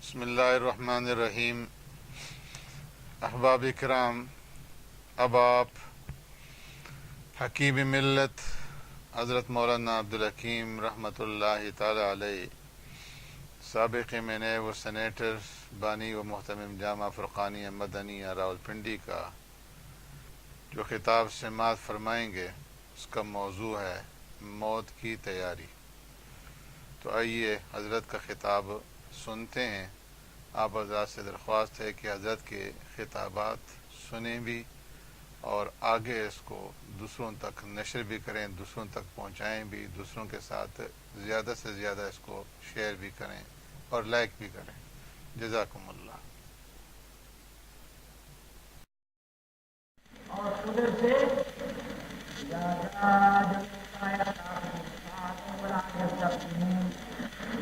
بسم اللہ الرحمن الرحیم۔ احباب کرام، اب آپ حکیم ملت حضرت مولانا عبدالحکیم رحمۃ اللہ تعالی علیہ، سابق نائب و سینیٹر، بانی و محتمم جامعہ فرقانیہ مدنیہ راولپنڈی کا جو خطاب سماعت فرمائیں گے اس کا موضوع ہے موت کی تیاری۔ تو آئیے حضرت کا خطاب سنتے ہیں۔ آپ حضرات سے درخواست ہے کہ حضرت کے خطابات سنیں بھی اور آگے اس کو دوسروں تک نشر بھی کریں، دوسروں تک پہنچائیں بھی، دوسروں کے ساتھ زیادہ سے زیادہ اس کو شیئر بھی کریں اور لائک بھی کریں۔ جزاکم اللہ۔ اور ادھر سے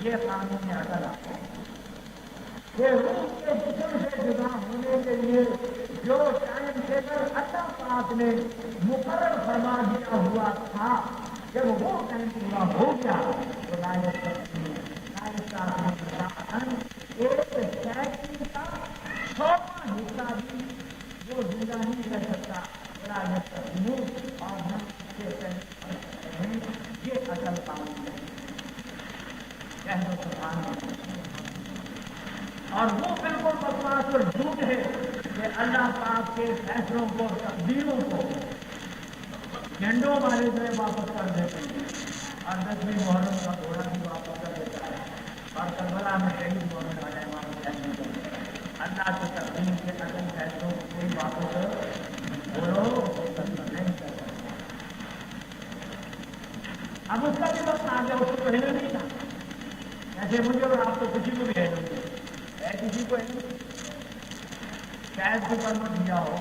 یہ قانون عدل یہ روح کے جسم سے جدا ہونے کے لیے جو ٹائم ٹیبل اللہ پاک نے مقرر فرما دیا ہوا تھا، جب وہ ٹائم پورا ہو گیا تو ایک سیکنڈ کا 100واں حصہ بھی وہ زندہ نہیں رہ سکتا۔ اور ہم یہ اصل قانون ہے اور وہ بالکل بکواس اور جھوٹ ہے کہ اللہ پاک کے فیصلوں کو، تقدیروں کو جھنڈوں والے سے واپس کر دیتے ہیں اور 10ویں محرم کا گھوڑا بھی واپس کر دیتا ہے اور کربلا میں شہید ہونے والے اللہ کی تقدیر کے اصل فیصلوں کو کوئی واپس بولو نہیں کر سکتا۔ اب اس کا بھی وقت آ گیا، اس کو کہنا نہیں تھا، ایسے مجھے اور آپ کو کسی کو بھی ہے کسی کو شاید کو پرمٹ دیا ہو،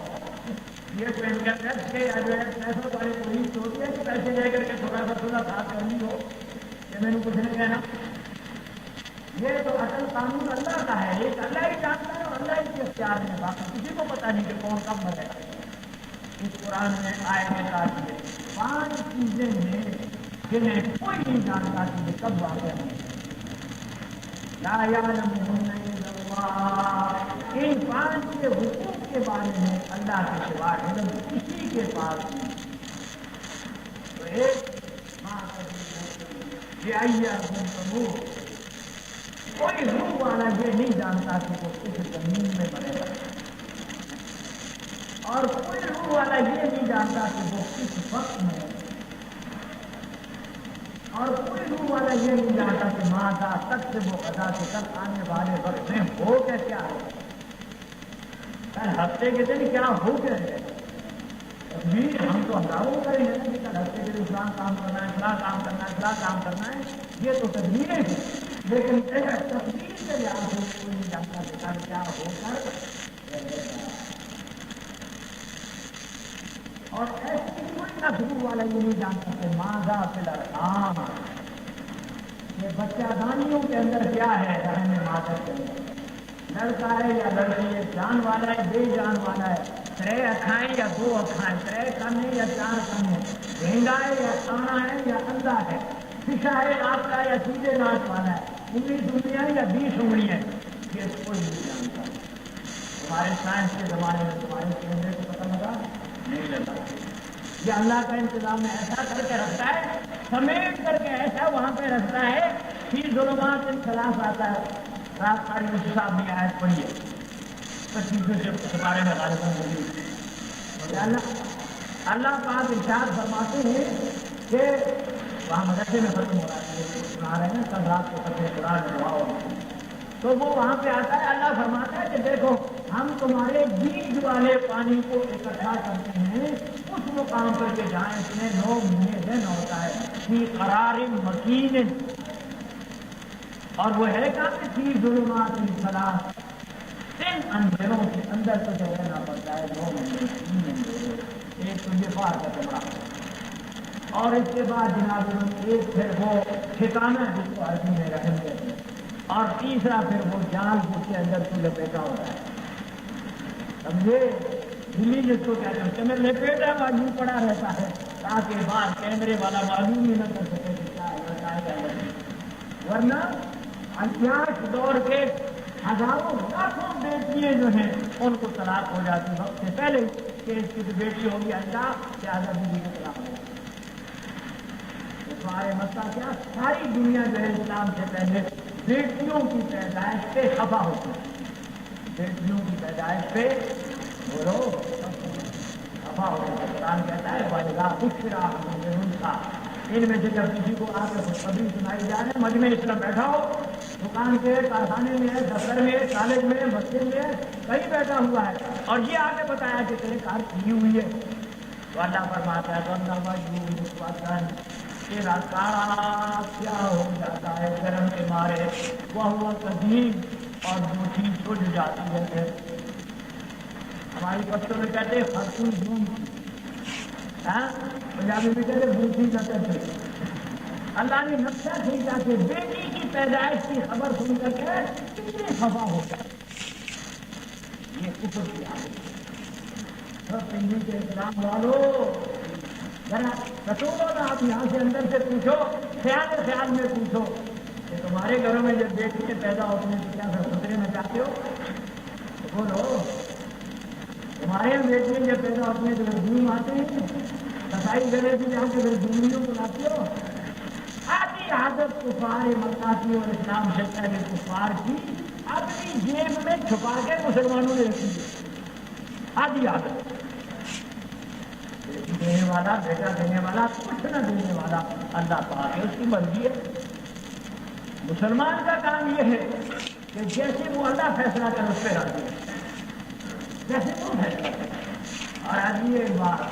یہ پین کا ٹیکس کے یا جو ہے پیسوں والے پولیس ہوتی ہے کہ پیسے لے کر کے تھوڑا سا بات کرنی ہو کہ میں نے کچھ نہیں کہنا۔ یہ تو اصل قانون اللہ کا ہے، ایک اللہ ہی جانتا ہے اور اللہ ہی کے اختیار میں، باقی کسی کو پتا نہیں کہ کون کب مرے گا۔ اس قرآن میں آئے میں کہا 5 چیزیں ہیں جنہیں کوئی نہیں جانتا کہ یہ کب واقع ہے۔ لا یعلمہن الا اللہ، ان 5 کے حقوق کے بارے میں اللہ کے سوا علم کسی کے پاس نہیں۔ تو ایک کوئی روح والا یہ نہیں جانتا کہ وہ کس زمین میں مرے گا، اور کوئی روح والا یہ نہیں جانتا کہ وہ کس وقت میں، اور کوئی روح والا یہ نہیں جانتا کہ ماذا تک سے وہ قضا سے تک آنے والے وقت میں ہو کے کیا ہے، کل ہفتے کے دن کیا ہو کے ہے۔ تقدیر ہم تو ہزاروں کریں گے کہ کل ہفتے کے دن فلاں کام کرنا ہے، فلاں کام کرنا ہے، فلاں کام کرنا ہے، یہ تو تقدیریں ہیں، لیکن تقدیر کے لحاظ سے کوئی نہیں جانتا کہ کل کیا ہو کر اور ایسی کوئی نظر والا یہ نہیں جانتا کہ ماذا فی الارحام، یہ بچہ دانیوں کے اندر کیا ہے، رحم مادر کے اندر لڑکا ہے یا لڑکی ہے، جان والا ہے بے جان والا ہے، 3 اکھائیں یا 2 اکھائیں، 3 کن ہے یا 4 کن ہے، ڈھینگا ہے یا کانا ہے یا اندھا ہے، فشا ہے آپ کا یا سیدھے ناچ والا ہے، 19 انگلیاں یا 20 انگلیاں، یہ کوئی نہیں جانتا۔ ہمارے سائنس کے زمانے میں تمہارے کیمرے کو پتہ لگا نہیں لگا، یہ اللہ کا انتظام ہے، ایسا کر کے رکھتا ہے، سمیٹ کر کے ایسا وہاں پہ رکھتا ہے کہ ظلمات انخلاف آتا ہے۔ رات ساری مجھے صاحب نے آیت پڑھی ہے 25 سے بارے میں غالباً ہوگی۔ اللہ پاک ارشاد فرماتے ہیں کہ وہاں مدرسے میں ختم ہو رہا ہے، سنا رہے ہیں کل رات کو ختم قرآن دعا ہوگی، تو وہ وہاں پہ آتا ہے، اللہ فرماتا ہے کہ دیکھو ہم تمہارے بیج والے پانی کو اکٹھا کرتے ہیں اس مقام پر کے جہاں اس میں 9 مہینے دن ہوتا ہے، فی قرار مکین، اور وہ ہے کہ فی ظلمات ثلاث، 3 اندھیروں کے اندر تو جو رہنا پڑتا ہے 9 مہینے، 3 اندھیرے، ایک تو یہ باہر کا کمرہ اور اس کے بعد جناب ایک پھر وہ ٹھکانہ جس کو عربی میں رحم کہتے ہیں، اور تیسرا پھر وہ جال جس کے اندر تو لپیٹا ہوتا ہے، سمجھے، دلی جس کو کہتے ہیں، کہ میں لپیٹا ہوا یوں پڑا رہتا ہے تاکہ باہر کیمرے والا معلوم ہی نہ کر سکے کہ کیا ہے، ورنہ عیاش دور کے ہزاروں لاکھوں بیٹیاں جو ہیں ان کو طلاق ہو جاتی وقت سے پہلے کہ اس کی تو بیٹی ہوگی اللہ لہٰذا بیوی کو طلاق ہو جاتی. ہمارے مسئلہ کیا ساری دنیا جو ہے اسلام سے پہلے بیٹیوں کی پیدائش پہ خفا ہوتی ہے. بیٹیوں کی پیدائش پہ بولو خفا ہوتی ہے. قرآن کہتا ہے بھائی خوشرا کا ان میں سے جب کسی کو آ کر خوشخبری سنائی جائے مجمع اسلام بیٹھا ہو دکان کے کارخانے میں دفتر میں کالج میں مسجد میں کہیں بیٹھا ہوا ہے اور یہ آگے بتایا کہ تیرے کار کی ہوئی ہے تو اللہ فرماتا ہے تیرا کالا کیا ہو جاتا ہے گرم کے مارے وہ قدیم اور بوٹھی چھوٹ جاتی ہے. ہماری بچوں میں کہتے ہیں خرطوم جھوم پنجابی میں کہتے بوٹھی نظر سے. اللہ نے نقشہ کھینچا کہ بیٹی کی پیدائش کی خبر سن کر کے کتنے خفا ہو جائے. یہ کفر کی عادت سب پنجی کے اسلام والوں ذرا رسولوں نے آپ یہاں سے اندر سے پوچھو خیال میں پوچھو کہ تمہارے گھروں میں جب بیٹی پیدا ہوتی ہیں تو کیا گھر خطرے میں چاہتے ہو تو بولو. تمہارے بیٹی جب پیدا ہوتی ہیں تو گھر دھوم آتے ہیں صفائی گلے سے جا کے گھر دھومیوں کو لاتے ہو. آدھی عادت کفار مکہ کی اور اسلام سے پہلے کفار کی اپنی جیب میں چھپا کے مسلمانوں نے رکھی ہے. آدھی عادت دینے والا بیٹا دینے والا کچھ نہ دینے والا اللہ پاک ہے اس کی مرضی ہے. مسلمان کا کام یہ ہے کہ جیسے وہ اللہ فیصلہ کرے اس پہ راضی ہے جیسے وہ فیصلہ کرے. اور آج یہ بات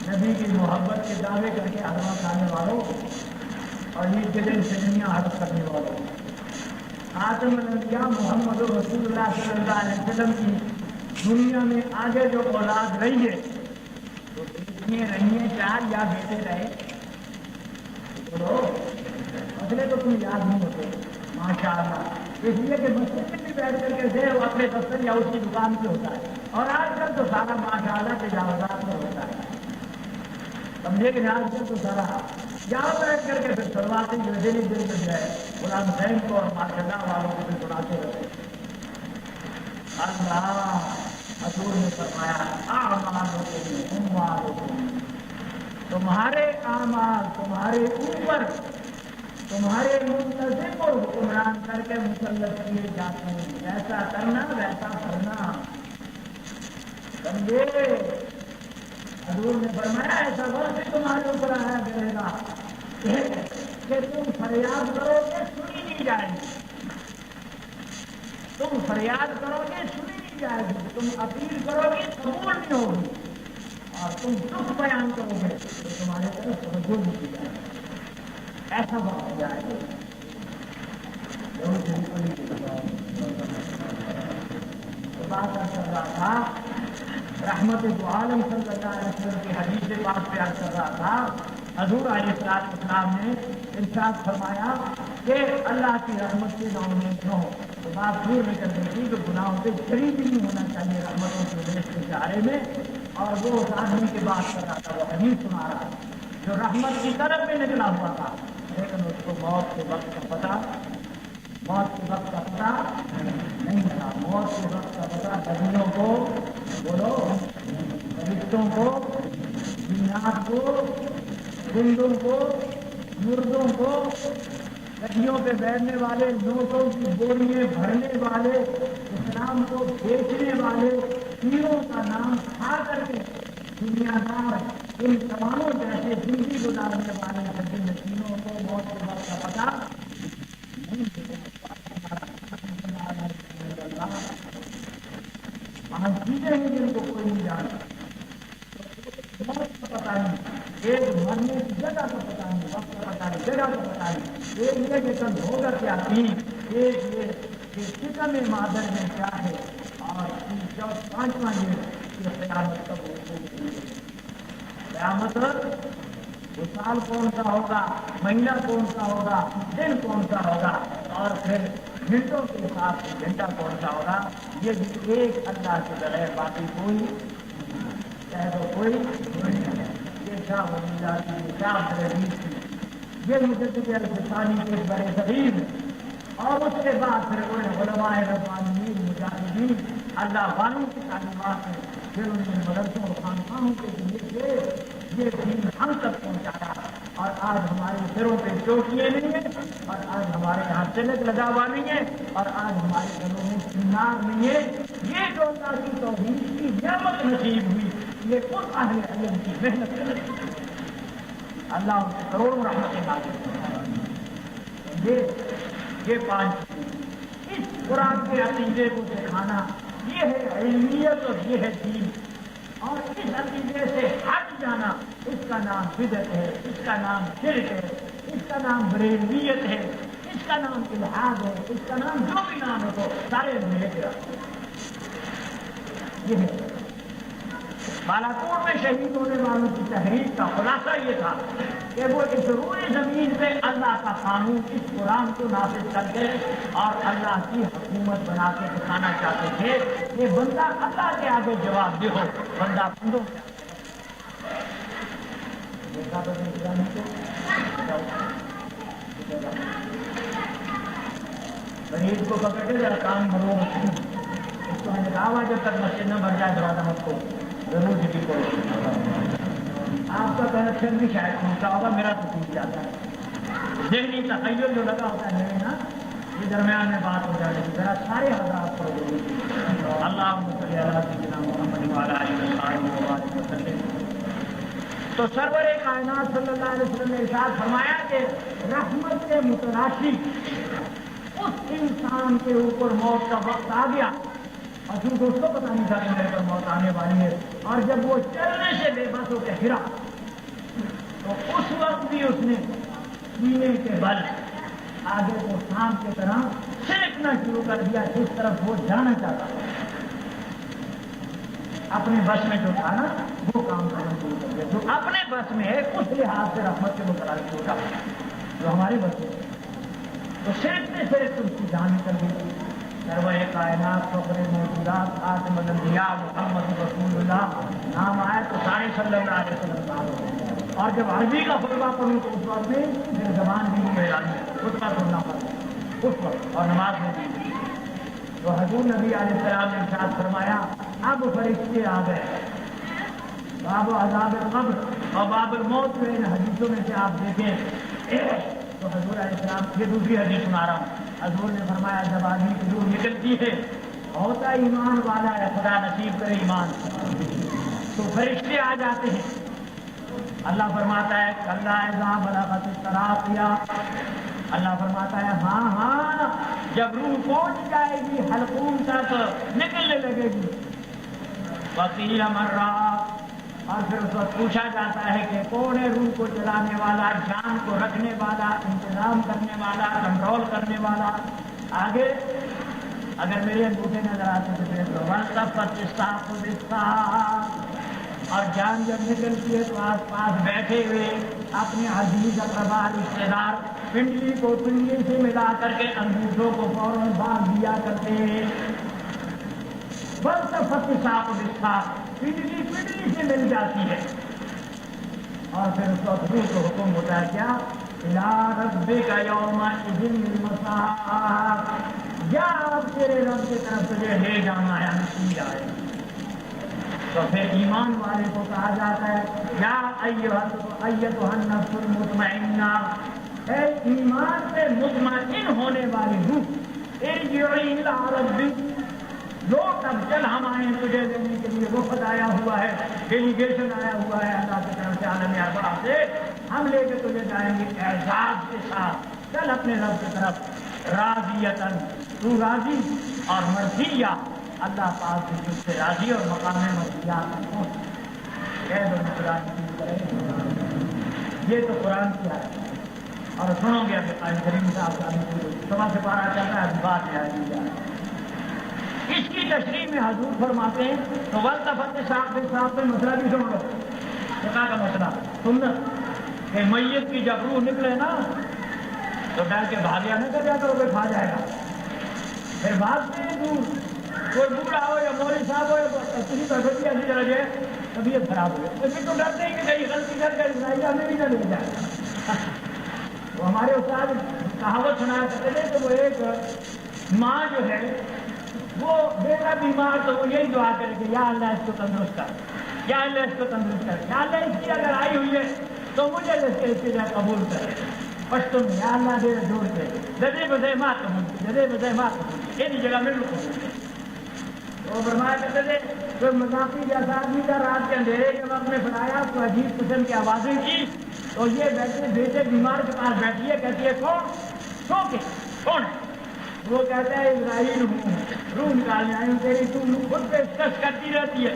نبی کی محبت کے دعوے کر کے ادوا کھانے والوں اور عید کے دن سنیاں حرف کرنے والوں خاتم الانبیاء محمد رسول اللہ صلی اللہ علیہ وسلم کی دنیا میں آگے جو اولاد رہی ہے تو بیٹیاں رہی ہیں چار یا بیٹے رہے مسئلے تو تم یاد نہیں ہوتے ماشاء اللہ. اس لیے کہ مسجد میں بھی بیٹھ کر کے دے وہ اپنے دفتر یا اس کی دکان پہ ہوتا ہے اور آج کل تو سارا ماشاء اللہ تجاوزات میں ہوتا ہے. سمجھے کہ آج کل تو سارا یہاں بیٹھ کر کے پھر سلواتے جو دلی دل میں جو ہے غلام حسین کو اور ماشاء اللہ والوں کو بھی سناتے رہتے. اللہ حضور نے فرمایا تمہارے اعمال تمہارے اوپر تمہارے منتظم اور حکمران کر کے مسلط کیے جاتے ہیں. ایسا کرنا ویسا کرنا سمجھے. حضور نے فرمایا ایسا وقت تمہارے اوپر آیا کرے گا کہ تم فریاد کرو گے سنی نہیں جائے گی. تم فریاد کرو گے سنی نہیں جائے گی. تم اپیل کرو گے قبول نہیں ہوگی اور تم دکھ بیان کرو گے تو تمہارے طرف توجہ نہیں کی جائے گی. ایسا وقت جائے گا. بات کر رہا تھا رحمت دو عالم صلی اللہ علیہ وسلم کی حدیث پاک پیار کر رہا تھا. حضور علیہ السلام نے ارشاد فرمایا کہ اللہ کی رحمت سے نہ ہو تو بات دور میں کر دیتی کہ گناہوں سے قریب ہی نہیں ہونا چاہیے رحمتوں کے دیش کے چارے میں. اور وہ اس آدمی کی بات کر رہا تھا وہ حدیث سنا رہا تھا جو رحمت کی طرف میں نکلا ہوا تھا لیکن اس کو موت کے وقت کا پتہ نہیں تھا. موت کے وقت کا پتہ نبیوں کو بولو فرشتوں کو جنات کو زندوں کو مردوں کو گڈیوں پہ بیٹھنے والے نوٹوں کی بوریاں بھرنے والے اسلام کو بیچنے والے پیروں کا نام کھا کر کے دنیا دار ان تماموں جیسے زندگی گزارنے والے سبھی نشینوں کو موت کے وقت کا پتہ نہیں. چیزیں ہیں جن کو کوئی نہیں جانتا. موت کا پتہ نہیں ایک مرنے کی جگہ کا پتہ نہیں وقت کا پتہ نہیں جگہ کا پتہ نہیں. ایک یہ کہ کل ہوگا کیا ایک یہ کہ سکم مادر میں کیا ہے اور پانچواں یہ کہ قیامت کب ہوگی. قیامت وہ سال کون سا ہوگا مہینہ کون سا ہوگا دن کون سا ہوگا اور پھر گھنٹوں کے حساب سے گھنٹہ کون سا ہوگا یہ بھی ایک اللہ کے بغیر باقی کوئی چاہے تو کوئی یہ کیا ہونے جاتی ہے کیا بڑی یہ مجدد الفسانی کے بڑے ضریب اور اس کے بعد پھر انہیں علماء ربانی نہیں، اللہ والوں کی تعلیمات ہیں، پھر ان نے مدرسوں اور خانقاہوں کے ذریعے سے یہ دین ہم تک پہنچایا، اور آج ہمارے سروں پہ چوٹیاں نہیں ہیں، اور آج ہمارے یہاں تلک لگا ہوا نہیں ہے، اور آج ہمارے گھروں میں سنار نہیں ہے۔ یہ جو اللہ کی توحید کی نعمت نصیب ہوئی، یہ ان اہل علم کی محنت ہے۔ اللہ ان کے کروڑوں رحمتیں نازل فرمائے۔ یہ 5 اس قرآن کے عقیدے کو سکھانا، یہ ہے علمیت اور یہ ہے دین۔ اور اس عقیدے سے ہٹ جانا، اس کا نام بدعت ہے، اس کا نام شرک ہے، اس کا نام بریلویت ہے، اس کا نام الحاد ہے، اس کا نام جو بھی نام ہے، تو سارے ملے گا۔ یہ ہے بالاکوٹ میں شہید ہونے والوں کی تحریک کا خلاصہ یہ تھا کہ وہ اس روئے زمین پہ اللہ کا قانون، اس قرآن کو نافذ کر کے اور اللہ کی حکومت بنا کے دکھانا چاہتے تھے کہ بندہ اللہ کے آگے جواب دے ہو، بندہ بندوں غریب کو پکڑ کے ذرا کام بھرو، اس کو میں نے کہا جب تک مسجد نہ بھر جائے دروازہ مت کو ضرور ذکر کرو۔ آپ کا کنیکشن بھی شاید ٹوٹا ہوگا، میرا تو ٹوٹ جاتا ہے۔ ذہنی تخیل جو لگا ہوتا ہے میرے نا، یہ درمیان میں بات ہو جاتی ہے، ذرا سارے حضرات پر اللہم صلی علی سیدنا محمد وعلی آلہ وصحبہ وسلم۔ تو سرور کائنات صلی اللہ علیہ وسلم نے ارشاد فرمایا کہ رحمت سے متلاشی اس انسان کے اوپر موت کا وقت آ گیا، اور چونکہ اس کو پتہ نہیں تھا کہ میرے پر موت آنے والی ہے، اور جب وہ چلنے سے بے بس ہو کے گرا تو اس وقت بھی اس نے سینے کے بل آگے کو سانپ کی طرح چھینکنا شروع کر دیا جس طرف وہ جانا چاہتا تھا۔ اپنے بس میں جو تھا نا وہ کام کرنا شروع کر دیا، جو اپنے بس میں ہے اس لحاظ سے رحمت کے متعلق ہوگا، جو ہمارے بس میں تو چھینکتے چھینکتے اس کی جان نکل گئی۔ سرور کائنات فخر موجودات خاتم الانبیاء محمد رسول اللہ نام آئے تو سارے صلی اللہ علیہ وسلم کا، اور جب عربی کا خطبہ پڑھوں تو اس وقت میں میرے زبان بھی نہیں اعلان خطبہ سننا پڑتا اس وقت، اور نماز میں بھی۔ تو حضور نبی علیہ السلام نے ارشاد فرمایا اب فرشتے آ گئے، باب عذاب القبر اور باب الموت جو ان حدیثوں میں سے آپ دیکھیں تو حضور علیہ السلام، یہ دوسری حدیث سنا رہا ہوں، حضور نے فرمایا جب آدمی کی روح نکلتی ہے ہوتا ایمان والا ہے، خدا نصیب کرے ایمان، تو فرشتے آ جاتے ہیں۔ اللہ فرماتا ہے کلا اذا بلغت التراقیہ، اللہ فرماتا ہے ہاں ہاں جب روح پہنچ جائے گی حلقوم تک نکلنے لگے گی، وقیل من راق، اور پھر اس وقت پوچھا جاتا ہے کہ کون ہے روح کو چلانے والا، جان کو رکھنے والا، انتظام کرنے والا، کنٹرول کرنے والا۔ آگے اگر میرے انگوٹھے نظر آتے تو والتفت الساق بالساق، اور جان جب نکلتی ہے تو آس پاس بیٹھے ہوئے اپنے عزیز اقربا رشتے دار پنڈلی کو پنڈلی سے ملا کر کے انگوٹھوں کو فوراً باندھ دیا کرتے ہیں۔ والتفت الساق بالساق، پنڈلی پنڈلی سے مل جاتی ہے، اور پھر اس وقت روح کو حکم ہوتا ہے کیا الی ربک یومئذ المساق، یا اب تیرے رب کی طرف تجھے لے جانا ہے، نصیب آئے۔ تو پھر ایمان والے کو کہا جاتا ہے یا ایتھا النفس المطمئنہ، اے ایمان سے مطمئن ہونے والی روح، ارجعی الی ربک، لوٹ اب چل ہم آئے ہیں تجھے لینے کے لیے، وفد آیا ہوا ہے، ڈیلیگیشن آیا ہوا ہے اللہ کی طرف سے عالم ارواح سے، ہم لے کے تجھے جائیں گے اعزاز کے ساتھ، چل اپنے رب کی طرف، راضیتاً، تو راضی اور مرضیہ، اللہ پاک کی تجھ سے راضی اور مقام مرضیات میں پہنچ۔ یہ تو قرآن کی آیت ہے، اور سنو گے ابھی قائم کریم صاحب کا صبح سے پارا چلتا ہے، ابھی بات ہے اس کی تشریح میں حضور فرماتے ہیں تو والتفت الساق بالساق میں مسئلہ بھی سن لو، فقہ کا مسئلہ سننا کہ میت کی جب روح نکلے نا تو ڈر کے بھاگیا نہ کر جاتا، وہ کھا جائے گا، پھر بھاگتے ہیں دور، کوئی بوڑھا ہو یا مولوی صاحب ہو یا کسی طرح کی ایسی طرح ہے طبیعت خراب ہو، پھر تو ڈرتے ہیں کہ کہیں غلطی کر کے اسرائیل ہمیں بھی نہ لے جائے۔ وہ ہمارے استاد کہاوت سنایا کرتے تھے کہ وہ ایک ماں جو ہے وہ بیٹا بیمار تو وہ یہی دعا کرے کہ یا اللہ اس کو تندرست کر، یا اللہ اس کو تندرست کر، یا اللہ اس کی اگر آئی ہوئی ہے تو مجھے اس کی جگہ قبول کرے، پشتو میں یا اللہ دے جوڑ کے جدے بدے ماں قبول کی، جدے بدے ماں قبول کی، یہ جگہ میں قبول کی۔ وہ فرمایا کرتے تھے کوئی مسافر جیسا آدمی تھا، رات کے اندھیرے کے وقت میں بنایا تو عجیب قسم کی آوازیں کی، تو یہ بیٹھے بیٹے بیمار کے پاس بیٹھی ہے، کہتی ہے کون؟ سو کے کون ہے؟ وہ کہتا ہے اسرائیل ہوں، روح نکالنے آئی ہوں تیری، تم خود پیشکش کرتی رہتی ہے۔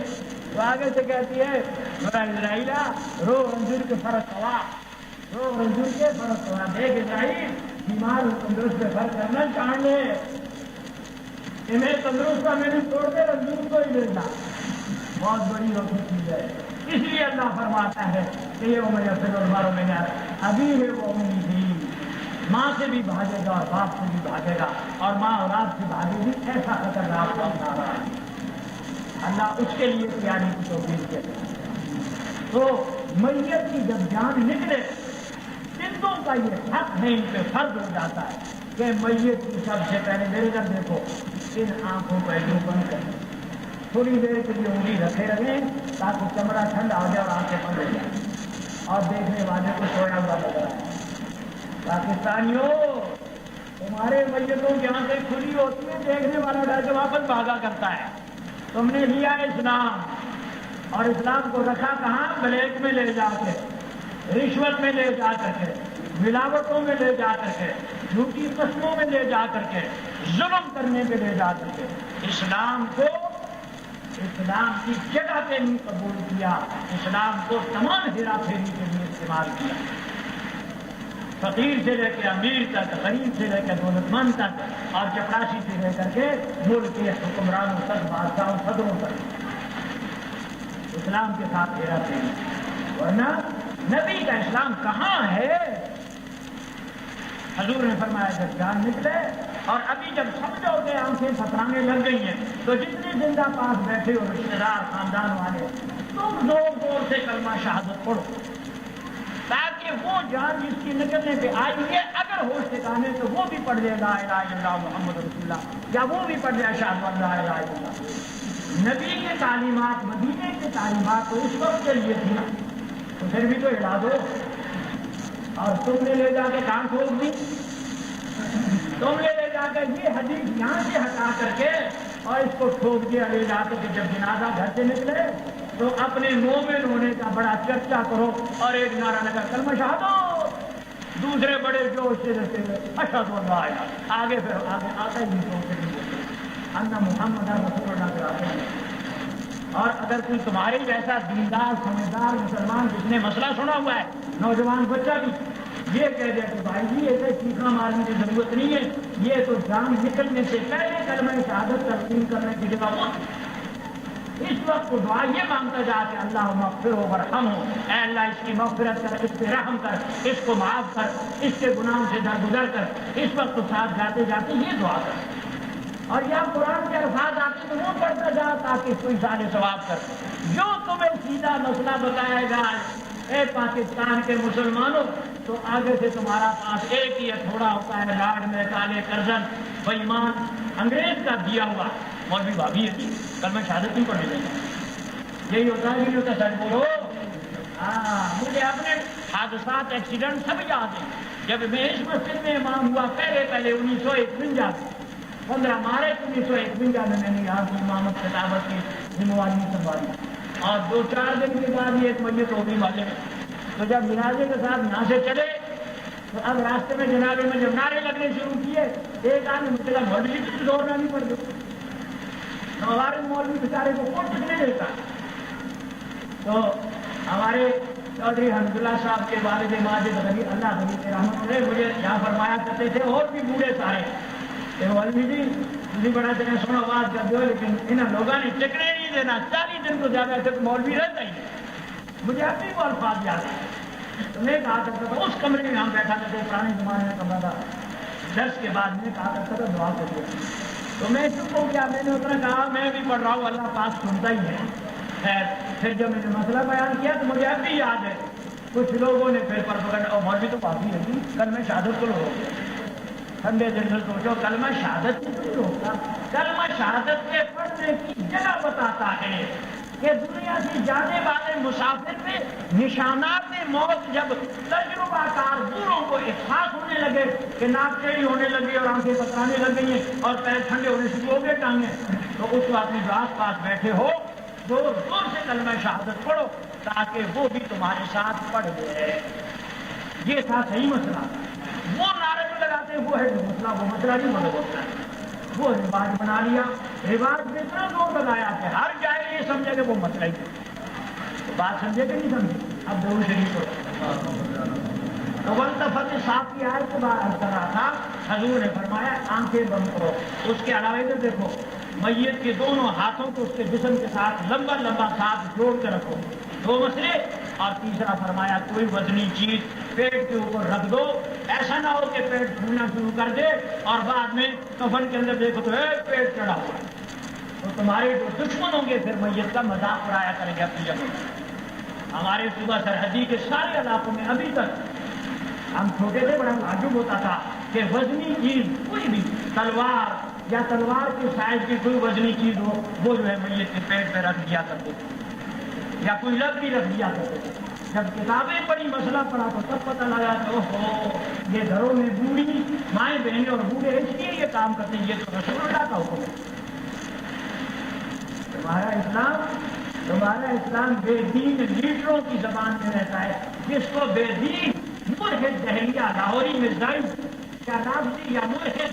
تو آگے سے کہتی ہے میرا اسرائیلا رو رنجور کے فرق ہوا، رو رنجور کے فرق ہوا، دیکھ اسرائیل بیمار تندرست پہ فرق کرنا چاہ لے کہ میں تندرست کا میں نے چھوڑ کے رنجور کو ہی لینا، بہت بڑی روشنی چیز ہے۔ اس لیے اللہ فرماتا ہے کہ یہ عمر اصل اور مارو میں ابھی ہے وہ امنی تھی، ماں سے بھی بھاگے گا اور باپ سے بھی بھاگے گا، اور ماں اولاد سے بھاگے گی، ایسا خطرناک وقت آ رہا ہے۔ اللہ اس کے لیے تیاری کی توفیق دے۔ تو میت کی جب جان نکلے، زندوں کا یہ حق ہے، ان پہ فرض ہو جاتا ہے کہ میت کی سب سے پہلے میرے گھر دیکھو، ان آنکھوں کو ایسے بند کریں، تھوڑی دیر کے لیے انگلی رکھے رہیں تاکہ چمڑا ٹھنڈا ہو جائے اور آنکھیں بند ہو جائیں، اور دیکھنے والے کو سویا ہوا لگ رہا ہے۔ پاکستانیوں، تمہارے میتوں کی آنکھیں کھلی ہوتی ہیں، دیکھنے والا ڈر کے واپس بھاگا کرتا ہے۔ تم نے لیا اسلام، اور اسلام کو رکھا کہاں؟ بلیک میں لے جا کے، رشوت میں لے جا کر کے، ملاوٹوں میں لے جا کر کے، جھوٹی قسموں میں لے جا کر کے، ظلم کرنے میں لے جا کر کے۔ اسلام کو اسلام کی جگہ پہ نہیں قبول کیا، اسلام کو تمام ہیرا پھیری کے لیے استعمال کیا، فقیر سے لے کے امیر تک، غریب سے لے کے دولت مند تک، اور چپراسی سے لے کر کے ملک کے حکمرانوں تک، بادشاہوں صدروں تک اسلام کے ساتھ ہیرا پھیری۔ ورنہ نبی کا اسلام کہاں ہے؟ حضور نے فرمایا جب جان نکلے، اور ابھی جب سمجھو کہ آنکھیں پھپرانے لگ گئی ہیں، تو جتنے زندہ پاس بیٹھے ہو رشتے دار خاندان والے، تم زور زور سے کلمہ شہادت پڑھو، تاکہ وہ جان جس کی نکلنے پہ آئی ہے اگر ہوش ٹھکانے تو وہ بھی پڑھ لے لا الہ الا اللہ محمد رسول اللہ، یا وہ بھی پڑھ لے اشہد ان لا الہ الا اللہ۔ نبی کی تعلیمات، مدینے کی تعلیمات تو اس وقت کے لیے تھی نا، تو پھر بھی تو ہلا دو، اور تم نے لے جا کے کہاں ٹھوک دی؟ تم نے لے جا کے یہ حدیث یہاں سے ہٹا کر کے اور اس کو ٹھوک دیا لے جا کے کہ جب جنازہ گھر سے نکلے تو اپنے مومن ہونے کا بڑا چرچا کرو، اور ایک نعرہ لگا کلمہ شہادت، دوسرے بڑے جوش سے رہتے ہوئے اشہد ان لا الہ، آگے پھر آگے آتا ہی نہیں سوچتے ان محمد رسول اللہ کے آتے ہیں۔ اور اگر کوئی تمہارے جیسا دیندار سمجھدار مسلمان جس نے مسئلہ سنا ہوا ہے، نوجوان بچہ بھی یہ کہہ دے کہ بھائی جی ایسے چیخا مارنے کی ضرورت نہیں ہے، یہ تو جان نکلنے سے پہلے کلمہ شہادت تسلیم کرنے کی جگہ وہ اس وقت کو دعا یہ مانگتا جا کہ اللہ مغفر ورحم ہو، اے اللہ اس کی مغفرت کر، اس پہ رحم کر، اس کو معاف کر، اس کے گناہوں سے درگزر کر، اس وقت ساتھ جاتے جاتے یہ دعا کر، اور یا قرآن کے الفاظ آتے تو وہ پڑھتا جا تاکہ کوئی سارے ثواب کر۔ جو تمہیں سیدھا مسئلہ بتایا گا اے پاکستان کے مسلمانوں، تو آگے سے تمہارا پاس ایک ہی تھوڑا ہوتا ہے، لاڈ میں کالے کرزن بےایمان انگریز کا دیا ہوا مولوی بھابھی ہے، کلمہ شہادت نہیں پڑھنے دیں، یہی ہوتا ہے نہیں ہوتا؟ سچ بولو۔ مجھے اپنے حادثات ایکسیڈنٹ سب یاد ہیں۔ جب میں اس مسجد میں امام ہوا پہلے 1951 15 مارچ 1951 میں نے یہاں کی امامت خطابت کی ذمہ داری سنبھالی، اور 2-4 دن کے بعد یہ ایک میت ہو گئی والے میں۔ تو جب جنازے کے ساتھ یہاں سے چلے تو اب راستے میں جنازے میں جب نعرے لگنے شروع کیے، ایک آدمی مجھ سے کہا مولوی بھی زور نہ نہیں پڑ گئے، ہمارے مولوی بیچارے کو کچھ نہیں دیتا۔ تو ہمارے چودھری حمداللہ صاحب کے والد ماجد غنی اللہ غنی کے رحمت نے مجھے یہاں فرمایا کرتے تھے، اور بھی بوڑھے سارے کہ مولوی جی تھی بڑا دن سونا آواز کر دو، لیکن انہیں لوگوں نے ٹکنے نہیں دینا، 40 دن کو زیادہ تک مولوی رہتا ہی نہیں۔ مجھے اپنی وہ الفاظ یاد ہے، تو میں کہا کرتا تھا اس کمرے میں ہم بیٹھا کرتے، پرانے زمانے میں کمرہ تھا، درس کے بعد میں کہا کرتا تھا دعا کر دیا، تو میں چپ ہو گیا، میں نے اتنا کہا میں بھی پڑھ رہا ہوں، اللہ پاک سنتا ہی ہے۔ خیر پھر جب میں نے مسئلہ بیان کیا تو مجھے اب بھی یاد ہے، کچھ لوگوں نے پھر پر پکڑ اور مولوی تو کافی ہے، کل میں شہادت کو لوگ ٹھنڈے دل سے سوچو کلمہ شہادت نہیں ہوتا. کلمہ شہادت کے پڑھنے کی جگہ بتاتا ہے کہ دنیا سے جانے والے مسافر میں نشانات موت جب تجربہ کار بوڑھوں کو احساس ہونے لگے کہ ناک ٹیڑھی ہونے لگی اور آنکھیں پکڑانے لگ گئی ہیں اور پیر ٹھنڈے ہونے شروع ہو گئے ٹانگیں، تو اس کو اپنے جو آس پاس بیٹھے ہو زور زور سے کلمہ شہادت پڑھو تاکہ وہ بھی تمہارے ساتھ پڑھ گئے. یہ تھا صحیح مسئلہ. وہ نعرے میں لگاتے ہیں وہ ہے جو مسئلہ، وہ مسئلہ نہیں بولے ہوتا ہے. وہ رواج بنا لیا، رواج میں اتنا زور لگایا کہ ہر جائے یہ سمجھے کہ وہ مسئلہ ہی ہے. بات سمجھے کہ نہیں سمجھے؟ اب درود شریف تو والتفت صاف کی آیت کے بعد عرض کر رہا تھا، حضور نے فرمایا آنکھیں بند کرو. اس کے علاوہ ادھر دیکھو، میت کے دونوں ہاتھوں کو اس کے جسم کے ساتھ لمبا لمبا ساتھ جوڑ کے رکھو. دو مسئلے. اور تیسرا فرمایا کوئی وزنی چیز پیٹ کے اوپر رکھ دو، ایسا نہ ہو کہ پیٹ پھولنا شروع کر دے اور بعد میں کفن کے اندر دیکھو تو پیٹ چڑھا ہوا ہے. تو تمہارے جو دشمن ہوں گے پھر میت کا مذاق اڑایا کریں گے اپنی جگہ. ہمارے صوبہ سرحدی کے سارے علاقوں میں ابھی تک ہم چھوٹے تھے بڑا تعجب ہوتا تھا کہ وزنی چیز کوئی بھی تلوار یا تلوار کے سائز کی کوئی وزنی چیز ہو وہ جو ہے میت کے پیٹ پہ رکھ دیا کرتے تھے یا کوئی لکڑی رکھ دیا کرتے تھے. جب کتابیں پڑھی مسئلہ پڑھا تو تب پتہ لگا کہ اوہو یہ گھروں میں بوڑھی مائیں بہنیں اور بوڑھے اس لیے یہ کام کرتے ہیں، یہ تو رسول اللہ کا حکم ہے. تمہارا اسلام بے دین لیڈروں کی زبان میں رہتا ہے. جس کو بے دین ملحد دہلیہ لاہوری میں زائد یا رابطی یا ملحد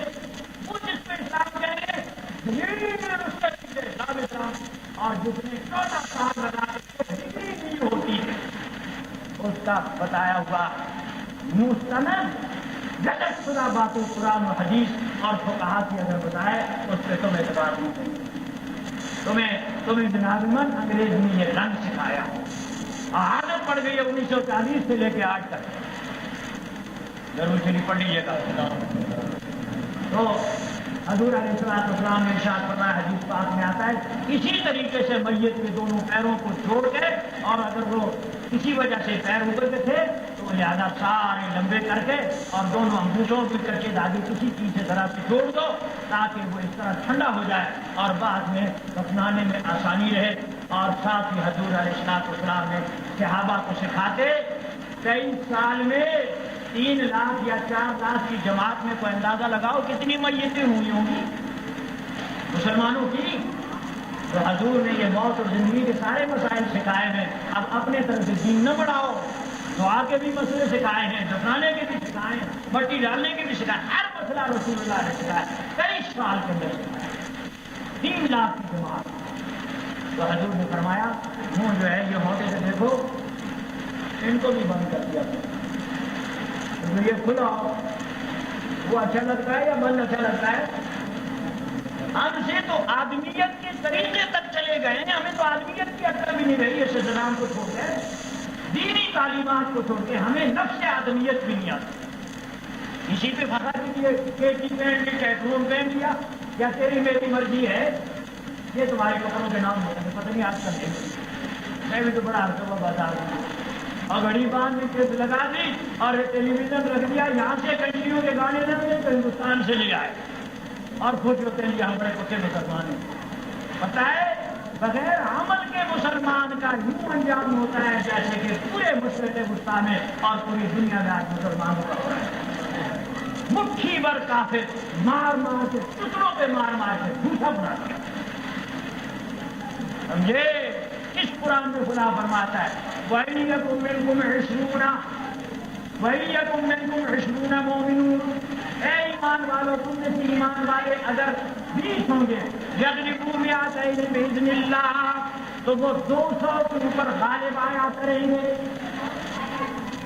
وہ جس پہ اسلام کہہ رہے اسلام، اور جس نے 14 سال لگا ڈگری نہیں ہوتی ہے اس کا بتایا ہوا مستند جگت شدہ باتوں قرآن و حدیث اور فقہا کی اگر بتائے اس پہ تم اعتبار نہیں کریں. تمہیں جناب من انگریز نے یہ رنگ سکھایا، عادت پڑ گئی ہے 1940 سے لے کے آج تک. ضرور شریف پڑھ لیجیے گا. تو حضور علیہ السلام نے ارشاد فرمایا، حدیث پاک میں آتا ہے اسی طریقے سے میت کے دونوں پیروں کو چھوڑ کے، اور اگر وہ کسی وجہ سے پیر اوپر کے تھے تو لہٰذا سارے لمبے کر کے اور دونوں انگوٹھوں کی کر کے داغی کسی چیز سے ذرا سے چھوڑ دو تاکہ وہ اس طرح ٹھنڈا ہو جائے اور بعد میں دفنانے میں آسانی رہے. اور ساتھ ہی حضور علیہ السلام نے صحابہ کو سکھاتے 23 سال میں 3 لاکھ یا 4 لاکھ کی جماعت میں کوئی اندازہ لگاؤ کتنی میتیں ہوئی ہوں گی مسلمانوں کی. تو حضور نے یہ موت اور زندگی کے سارے مسائل سکھائے ہیں. اب اپنے طرف سے دین نہ بڑھاؤ، دعا کے بھی مسئلے سکھائے ہیں، دفنانے کے بھی سکھائے ہیں، مٹی ڈالنے کے بھی سکھائے، ہر مسئلہ رسول اللہ نے سکھایا. 23 سال کے اندر سکھایا 3 لاکھ کی جماعت. تو حضور نے فرمایا منہ جو ہے یہ ہوتے سے دیکھو ان کو بھی بند کر دیا. تو یہ کھلا وہ اچھا لگتا ہے یا بند اچھا لگتا ہے؟ ہم سے تو آدمیت کے طریقے تک چلے گئے ہیں، ہمیں تو آدمیت کی عقل بھی نہیں رہی. اس نظام کو چھوڑ کے دینی تعلیمات کو چھوڑ کے ہمیں نفس آدمیت بھی نہیں آتی. اسی پہ فخر کیجیے کہ پہن کے کیٹرون پہن لیا یا تیری میری مرضی ہے. یہ تمہارے کپڑوں کے نام ہوتے ہیں، پتہ نہیں آج کل نہیں. میں بھی تو بڑا ہرکبہ بازار ہوں اور گھڑی باندھ کے لگا دی اور ٹیلی ویژن رکھ دیا، یہاں سے کنٹریوں کے گانے رکھ دے تو ہندوستان سے لے آئے اور خوش ہوتے ہیں یہاں بڑے کتے مسلمان ہیں. پتہ ہے بغیر عمل کے مسلمان کا یوں انجام ہوتا ہے جیسے کہ پورے مشرق وسطیٰ میں اور پوری دنیا میں آج مسلمانوں کا ہو رہا ہے. مٹھی بھر کافر مار مار کے ٹکڑوں پہ مار مار کے جھوٹا بنا دیا. سمجھے اس قرآن میں خدا فرماتا ہے وَإِنْ مِنْكُمْ عِشْرُونَ مُؤْمِنُونَ، اے ایمان والو تم میں سے ایمان والے اگر 20 ہوں گے یغلبوا مئتین بإذن اللہ تو وہ 200 کے اوپر غالب آیا کریں گے.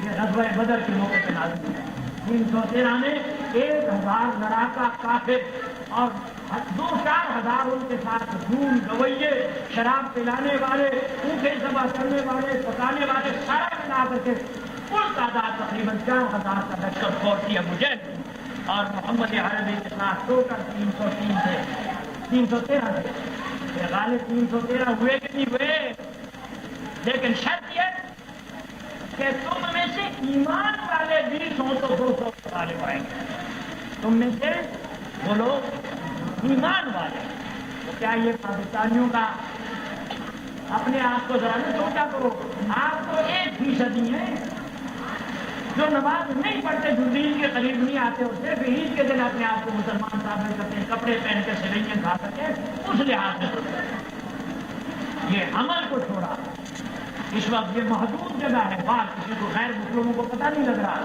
یہ غزوہ بدر کے موقع پہ نازل ہے. 313 میں 1000 لڑاکا کافر اور 2-4 ہزار ان کے ساتھ خون گویے شراب پلانے والے اونٹیں ذبح کرنے والے پکانے والے سارا ملا کر کے کل تعداد تقریباً 4000 کا لشکر فوج کیا مجھے اور محمد عربی کے ساتھ ٹوٹل 303 تھے 313 تھے. غالب 313 ہوئے کہ نہیں ہوئے، لیکن شرط یہ کہ تم میں سے ایمان والے 20 ہوں تو 200 غالب آئیں گے. تم میں سے وہ لوگ ایمان والے. تو کیا یہ پاکستانیوں کا اپنے آپ کو ذرا نہیں سوچا کرو. آپ تو 1% ہیں جو نماز نہیں پڑھتے, جو دین کے قریب نہیں آتے, اور صرف عید کے دن اپنے آپ کو مسلمان ثابت کرتے ہیں, کپڑے پہن کے سوئیاں کھا سکتے, اس لحاظ سے یہ عمل کو چھوڑا. اس وقت یہ محدود جگہ ہے, باہر کسی کو غیر مسلموں کو پتہ نہیں لگ رہا.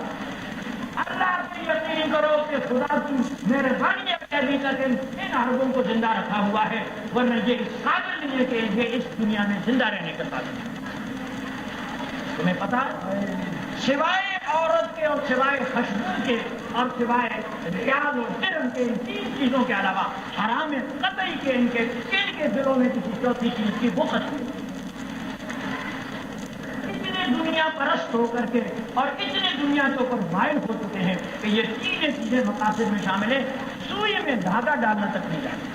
اللہ سے یقین کرو کہ خدا کی مہربانی ابھی تک ان عربوں کو زندہ رکھا ہوا ہے, ورنہ یہ اس قابل نہیں ہے کہ یہ اس دنیا میں زندہ رہنے کے قابل ہے. تمہیں پتا سوائے عورت کے اور سوائے خوشبو کے اور سوائے ریاض و جرم کے ان 3 چیزوں کے علاوہ حرام قطعی کے ان کے دلوں میں کسی چوتھی چیز کی وہ ختم. اتنے دنیا پرست ہو کر کے اور اتنے دنیا کے اوپر مائل ہو چکے ہیں کہ یہ 3 چیزیں مقاصد میں شامل ہیں. سوئی میں دھاگا ڈالنا تک نہیں جانتے,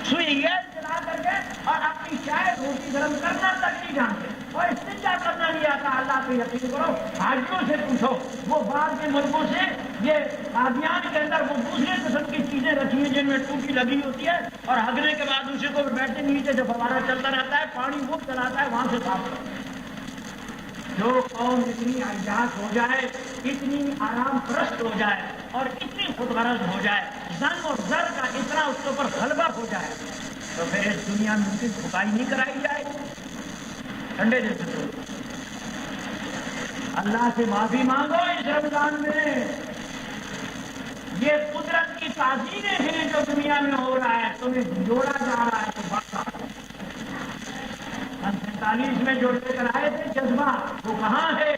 سوئی گیس جلا کر کے اور اپنی چائے روٹی گرم کرنا تک نہیں جانتے, اور استنجا کرنا نہیں آتا. اللہ پہ یقین کرو, حاجیوں سے پوچھو, وہ باہر کے ملکوں سے یہ قادیان کے اندر وہ دوسرے قسم کی چیزیں رکھی ہیں جن میں ٹوٹی لگی ہوتی ہے, اور ہگنے کے بعد اسی کو بیٹھے نیچے جب ہمارا چلتا رہتا ہے, پانی وہ چلاتا ہے, وہاں سے صاف کرتا ہے. جو قوم اتنی عیاش ہو جائے, اتنی آرام پرست ہو جائے اور اتنی خود غرض ہو جائے, زن اور زر کا اتنا اس کے اوپر غلبہ ہو جائے, تو پھر اس دنیا میں ان کی کھپائی نہیں کرائی جائے. ٹھنڈے دل سے اللہ سے معافی مانگو اس رمضان میں. یہ قدرت کی تعظیمیں ہیں جو دنیا میں ہو رہا ہے, تمہیں جوڑا جا رہا ہے تو بڑھتا. 47 میں جو لے کر آئے تھے جذبہ, وہ کہاں ہے؟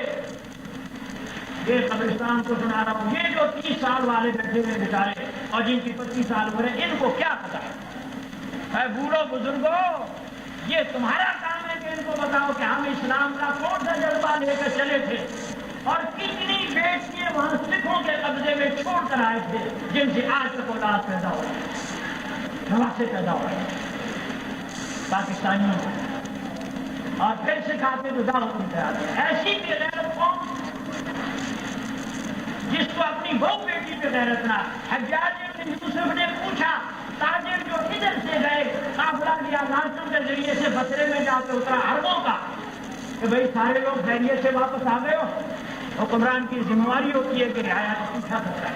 یہ قبرستان کو سنا رہا ہوں. یہ جو 30 سال والے بیٹھے ہوئے بیچارے اور جن کی 25 سال ہو رہے, ان کو کیا پتا ہے؟ بوڑھو بزرگوں, یہ تمہارا کام ہے کہ ان کو بتاؤ کہ ہم اسلام کا کون سا جذبہ لے کر چلے تھے, اور کتنی بیٹیاں وہاں سکھوں کے قبضے میں چھوڑ کر آئے تھے جن سے آج تک اولاد پیدا ہو رہی ہے, نواسے پیدا ہو رہے ہیں پاکستانیوں کو, اور پھر سکھاتے تو دعوت نہیں کراتے. ایسی بھی غیرت قوم جس کو اپنی بہو بیٹی پہ غیرت نہ. حجاج بن یوسف نے پوچھا, تاجر جو ادھر سے گئے قافلہ لیا لانچوں کے ذریعے سے بسرے میں جا کے اترا عربوں کا, کہ بھئی سارے لوگ خیریت سے واپس آ گئے ہو. حکمران کی ذمہ داری ہوتی ہے کہ رعایا کو پوچھا کرتا ہے.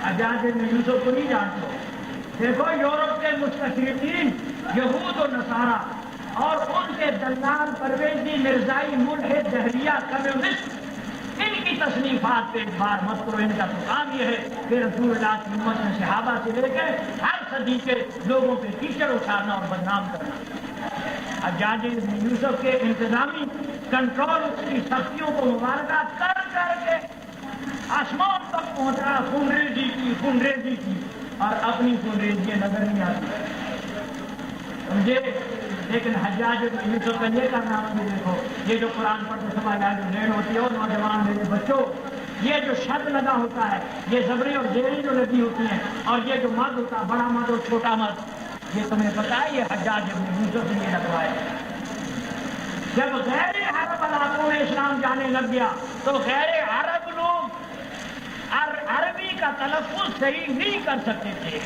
حجاج بن یوسف کو نہیں جانتے ہو. دیکھو یورپ کے مستشرقین یہود و نصارا اور ان کے دلال پرویزی مرزائی ملحد دہریہ کمیونسٹ, ان کی تصنیفات پہ ایک بار مت کرو. ان کا تو کام یہ ہے کہ رسول اللہ کی امت میں صحابہ سے لے کے ہر صدی کے لوگوں پہ کیچڑ اچھالنا اور بدنام کرنا. حجاج بن یوسف کے انتظامی کنٹرول کی سختیوں کو مبارکہ کر کر کے آسمان تک پہنچا, خونریزی کی اور اپنی خونریزی نظر نہیں آتی, سمجھے. لیکن حجاج بن یوسف کا یہ کرنا بھی دیکھو, یہ جو قرآن پڑھتے سمجھ آئے جو لین ہوتی ہے, اور نوجوان میرے بچوں, یہ جو شرط لگا ہوتا ہے, یہ زبری اور زیری جو لگی ہوتی ہیں, اور یہ جو مد ہوتا ہے, بڑا مد اور چھوٹا مد, یہ تمہیں پتا ہے یہ حجاج بن یوسف نے یہ لگوایا. جب غیر عرب علاقوں میں اسلام جانے لگ گیا تو غیر عرب لوگ عربی کا تلفظ صحیح نہیں کر سکتے تھے.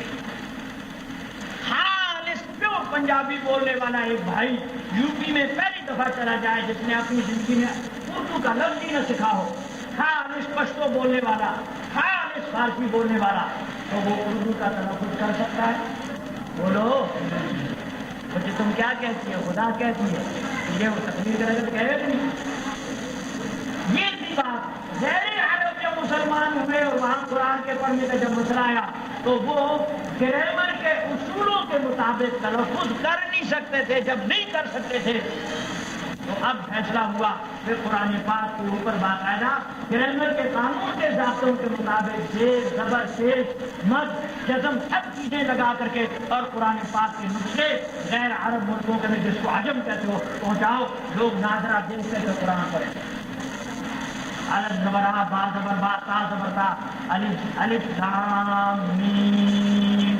پنجابی بولنے والا ایک بھائی یو پی میں پہلی دفعہ چلا جائے جس نے اپنی زندگی میں اردو کا لفظ ہی نہ سکھا ہو, خالص پشتو بولنے والا, خالص فارسی بولنے والا, تو وہ اردو کا تلفظ کر سکتا ہے؟ بولو مجھے تم کیا کہتی ہے, خدا کہتی ہے, یہ وہ تقریر کرے کہے نہیں. یہ تھی بات. غیر عرب جب مسلمان ہوئے اور وہاں قرآن کے پڑھنے کا جب مسئلہ آیا تو وہ گرامر کے اصولوں کے مطابق تلفظ کر نہیں سکتے تھے. جب نہیں کر سکتے تھے تو اب فیصلہ ہوا کہ قرآن پاک کے اوپر باقاعدہ گرامر کے قانون کے ضابطوں کے مطابق زیر, زبر, پیش, مد, جزم سب چیزیں لگا کر کے اور قرآن پاک کے نسخے غیر عرب ملکوں کے جس کو عجم کہتے ہو پہنچاؤ, لوگ ناظرہ دل سے قرآن پڑھیں. الف زبر آ, با زبر با, تا زبر تا, الف لام میم,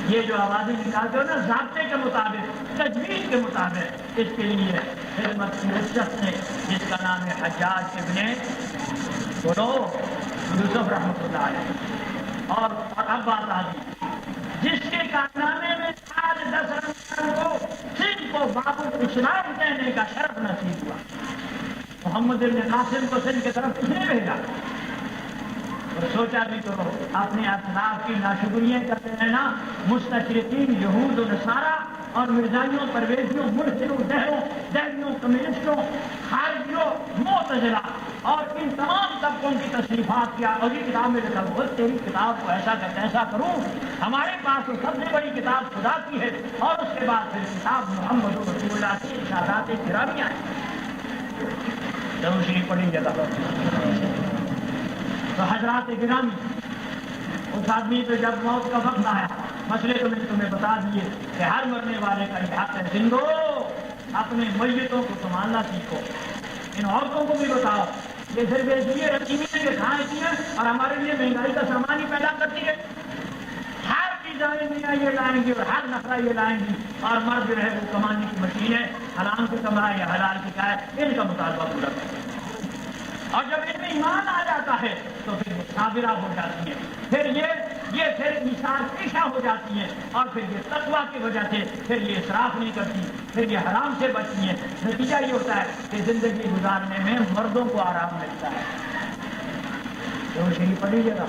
یہ جو آوازیں نکالتے ہو نا ضابطے کے مطابق, تجوید کے مطابق, اس کے لیے خدمت کی رشت نے جس کا نام ہے حجاج ابن, بولو یوسف رحمۃ اللہ علیہ اور اب بات آ گئی جس کے کارنامے میں آج 10 رمضان کو سندھ کو باب الاسلام کہنے کا شرف نصیب ہوا. محمد بن قاسم کو سندھ کی طرف کس نے بھیجا؟ اور سوچا بھی کرو اپنے اسلاف کی ناشکریاں کرتے رہنا. مستشرقین یہود و نصارہ اور مرزائیوں پرویزیوں مرسلوں دہریوں کمیونسٹوں خارجیوں معتزلہ اور ان تمام طبقوں کی تصنیفات کیا اور یہ کتاب میں لکھا ہوا تیری کتاب کو ایسا کہ ایسا کروں. ہمارے پاس تو سب سے بڑی کتاب خدا کی ہے اور اس کے بعد پھر کتاب محمد رسول اللہ کی ارشادات گرامیہ ہے. ضرور شریف پڑھی جگہ تو حضرات گرامی اس آدمی پہ جب موت کا وقت آیا مسئلے تو میں نے تمہیں بتا دیے کہ ہر مرنے والے کا یہ حق ہے. زندو اپنے میتوں کو سنبھالنا سیکھو. ان عورتوں کو بھی بتاؤ یہ صرف اس لیے رکھی ہوئی ہے کہ کھائیں پیئیں اور ہمارے لیے مہنگائی کا سامان ہی پیدا کرتی ہے. ہر چیزیں میاں یہ لائیں گی اور ہر نفرہ یہ لائیں گی اور مرد جو ہے وہ کمانے کی مشین ہے. حرام کی کمائے یا حلال کی کھائے ان کا مطالبہ پورا کرے. اور جب ان میں ایمان آ جاتا ہے تو پھر یہ صابرہ ہو جاتی ہے. پھر پھر مثال پیشہ ہو جاتی ہیں اور پھر یہ تقویٰ کی وجہ سے پھر یہ اسراف نہیں کرتی پھر یہ حرام سے بچتی ہیں. نتیجہ یہ ہوتا ہے کہ زندگی گزارنے میں مردوں کو آرام ملتا ہے. تو شریف پڑھیے گا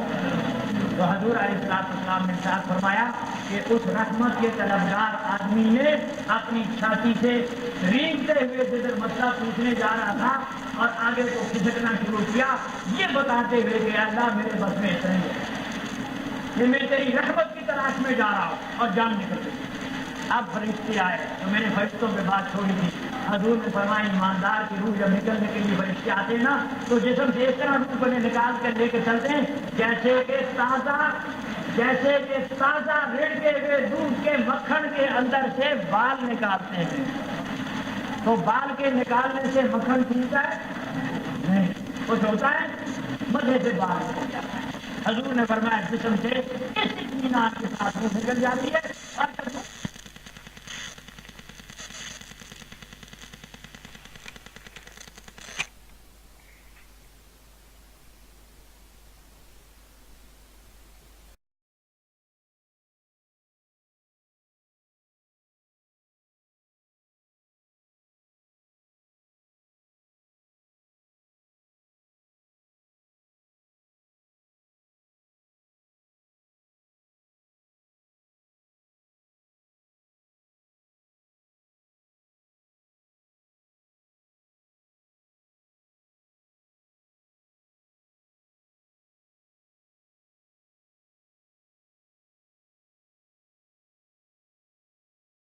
تو حضور علیہ السلام نے ارشاد فرمایا کہ اس رحمت کے طلبگار آدمی نے اپنی چھاتی سے رینگتے ہوئے جدھر مسئلہ پوچھنے جا رہا تھا اور آگے کو کھسکنا شروع کیا یہ بتاتے ہوئے کہ اللہ میرے بس میں اتنا ہی ہے کہ میں تیری رحمت کی تلاش میں جا رہا ہوں اور جان نکل گئی. اب فرشتے آئے تو میں نے فرشتوں پہ بات چھوڑی تھی. حضور نے فرمایا ایماندار کی روح جب نکلنے کے لیے فرشتے آتے ہیں نا تو جسم سے اس طرح روح کو نکال کر لے کے چلتے ہیں جیسے کہ تازہ ریڑھے ہوئے دودھ کے مکھن کے اندر سے بال نکالتے ہیں. تو بال کے نکالنے سے مکھن ٹوٹتا ہے نہیں, کچھ ہوتا ہے مزے سے بال نکل جاتا ہے. حضور نے فرمایا جسم سے اس اطمینان کے ساتھ روح نکل جاتی ہے اور